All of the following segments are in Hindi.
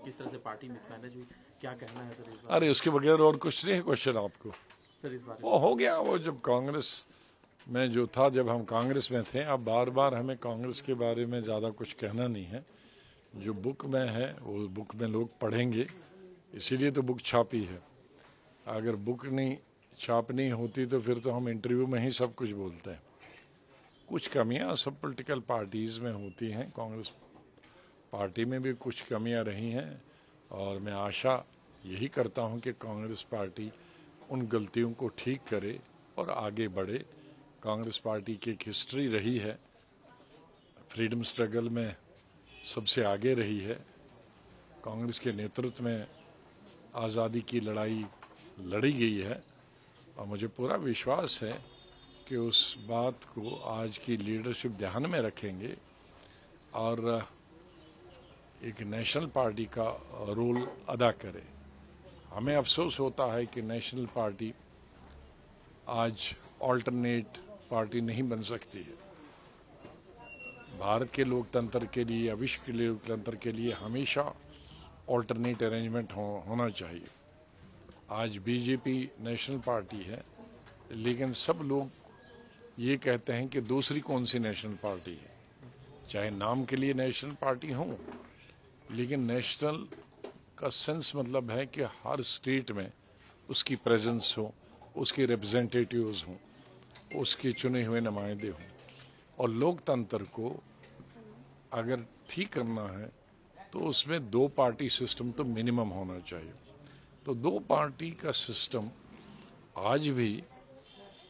किस तरह से पार्टी मिसमैनेज हुई, क्या कहना है सर इस बारे अरे उसके बगैर और कुछ नहीं है क्वेश्चन आपको। सर इस बारे वो हो गया, वो जब कांग्रेस में जो था, जब हम कांग्रेस में थे, अब बार बार हमें कांग्रेस के बारे में ज़्यादा कुछ कहना नहीं है। जो बुक में है वो बुक में लोग पढ़ेंगे, इसीलिए तो बुक छापी है। अगर बुक नहीं छापनी होती तो फिर तो हम इंटरव्यू में ही सब कुछ बोलते हैं। कुछ कमियां सब पॉलिटिकल पार्टीज़ में होती हैं, कांग्रेस पार्टी में भी कुछ कमियां रही हैं, और मैं आशा यही करता हूं कि कांग्रेस पार्टी उन गलतियों को ठीक करे और आगे बढ़े। कांग्रेस पार्टी की एक हिस्ट्री रही है, फ्रीडम स्ट्रगल में सबसे आगे रही है। कांग्रेस के नेतृत्व में आज़ादी की लड़ाई लड़ी गई है, और मुझे पूरा विश्वास है कि उस बात को आज की लीडरशिप ध्यान में रखेंगे और एक नेशनल पार्टी का रोल अदा करे। हमें अफसोस होता है कि नेशनल पार्टी आज ऑल्टरनेट पार्टी नहीं बन सकती है। भारत के लोकतंत्र के लिए या विश्व के लोकतंत्र के लिए हमेशा ऑल्टरनेट अरेंजमेंट होना चाहिए। आज बीजेपी नेशनल पार्टी है, लेकिन सब लोग ये कहते हैं कि दूसरी कौन सी नेशनल पार्टी है। चाहे नाम के लिए नेशनल पार्टी हो, लेकिन नेशनल का सेंस मतलब है कि हर स्टेट में उसकी प्रेजेंस हो, उसके रिप्रेजेंटेटिव्स हों, उसके चुने हुए नुमाइंदे हों। और लोकतंत्र को अगर ठीक करना है तो उसमें दो पार्टी सिस्टम तो मिनिमम होना चाहिए। तो दो पार्टी का सिस्टम आज भी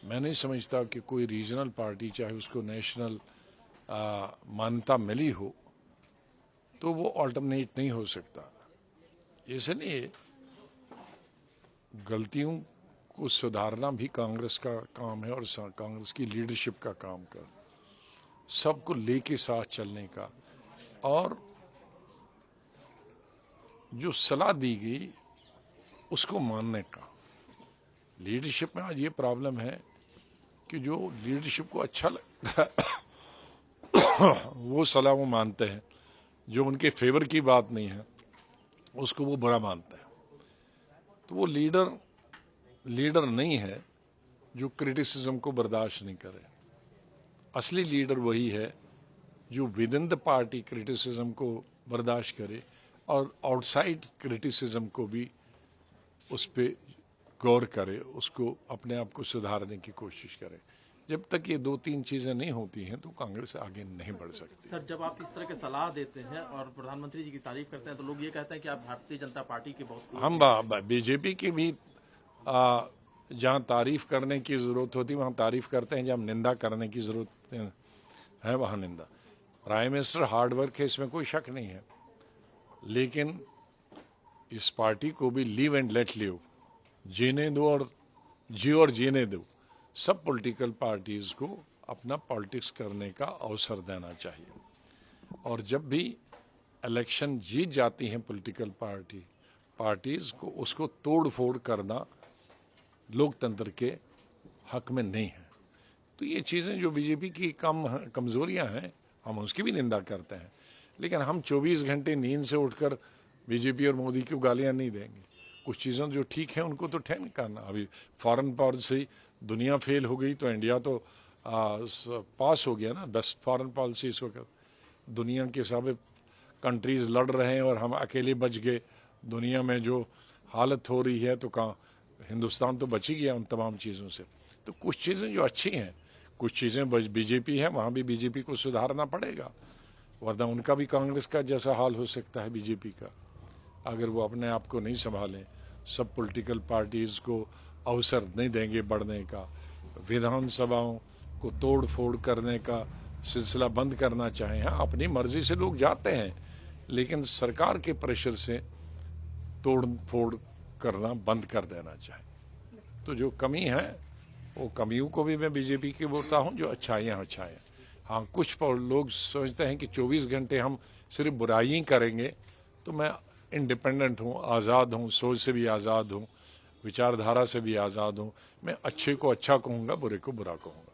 मैं नहीं समझता कि कोई रीजनल पार्टी, चाहे उसको नेशनल मान्यता मिली हो, तो वो अल्टरनेट नहीं हो सकता। इसलिए गलतियों को सुधारना भी कांग्रेस का काम है और कांग्रेस की लीडरशिप का काम का, सबको लेके साथ चलने का, और जो सलाह दी गई उसको मानने का। लीडरशिप में आज ये प्रॉब्लम है कि जो लीडरशिप को अच्छा लगता है वो सलाह वो मानते हैं, जो उनके फेवर की बात नहीं है उसको वो बुरा मानते हैं। तो वो लीडर नहीं है जो क्रिटिसिज्म को बर्दाश्त नहीं करे। असली लीडर वही है जो with in the party criticism को बर्दाश्त करे और आउटसाइड क्रिटिसिज्म को भी उस पर गौर करे, उसको अपने आप को सुधारने की कोशिश करे। जब तक ये दो तीन चीजें नहीं होती हैं तो कांग्रेस आगे नहीं बढ़ सकती। सर, जब आप इस तरह के सलाह देते हैं और प्रधानमंत्री जी की तारीफ करते हैं तो लोग ये कहते हैं कि आप भारतीय जनता पार्टी के बहुत हम बीजेपी की भी जहाँ तारीफ करने की जरूरत होती है वहाँ तारीफ करते हैं, जहाँ निंदा करने की जरूरत है वहाँ निंदा। प्राइम मिनिस्टर हार्ड वर्क है, इसमें कोई शक नहीं है, लेकिन इस पार्टी को भी लीव एंड लेट लिव, जीने दो और जीने दो। सब पॉलिटिकल पार्टीज को अपना पॉलिटिक्स करने का अवसर देना चाहिए, और जब भी इलेक्शन जीत जाती हैं पॉलिटिकल पार्टीज को, उसको तोड़ फोड़ करना लोकतंत्र के हक में नहीं है। तो ये चीज़ें जो बीजेपी की कमजोरियां हैं, हम उसकी भी निंदा करते हैं, लेकिन हम 24 घंटे नींद से उठकर बीजेपी और मोदी को गालियां नहीं देंगे। कुछ चीज़ें जो ठीक हैं उनको तो ठहर करना। अभी फॉरेन पॉलिसी दुनिया फेल हो गई तो इंडिया तो पास हो गया ना, बेस्ट फॉरेन पॉलिसी इस वक्त। दुनिया के सब कंट्रीज लड़ रहे हैं और हम अकेले बच गए। दुनिया में जो हालत हो रही है तो कहाँ हिंदुस्तान तो बच ही गया उन तमाम चीज़ों से। तो कुछ चीज़ें जो अच्छी हैं, कुछ चीज़ें बीजेपी है, वहाँ भी बीजेपी को सुधारना पड़ेगा, वरना उनका भी कांग्रेस का जैसा हाल हो सकता है बीजेपी का, अगर वो अपने आप को नहीं संभालें। सब पॉलिटिकल पार्टीज को अवसर नहीं देंगे बढ़ने का, विधानसभाओं को तोड़ फोड़ करने का सिलसिला बंद करना चाहें। हाँ, अपनी मर्जी से लोग जाते हैं, लेकिन सरकार के प्रेशर से तोड़ फोड़ करना बंद कर देना चाहिए। तो जो कमी है वो कमियों को भी मैं बीजेपी की बोलता हूँ, जो अच्छाइयाँ। हाँ, कुछ लोग सोचते हैं कि 24 घंटे हम सिर्फ बुराई करेंगे। तो मैं इंडिपेंडेंट हूँ, आज़ाद हूँ, सोच से भी आज़ाद हूँ, विचारधारा से भी आज़ाद हूँ। मैं अच्छे को अच्छा कहूँगा, बुरे को बुरा कहूँगा।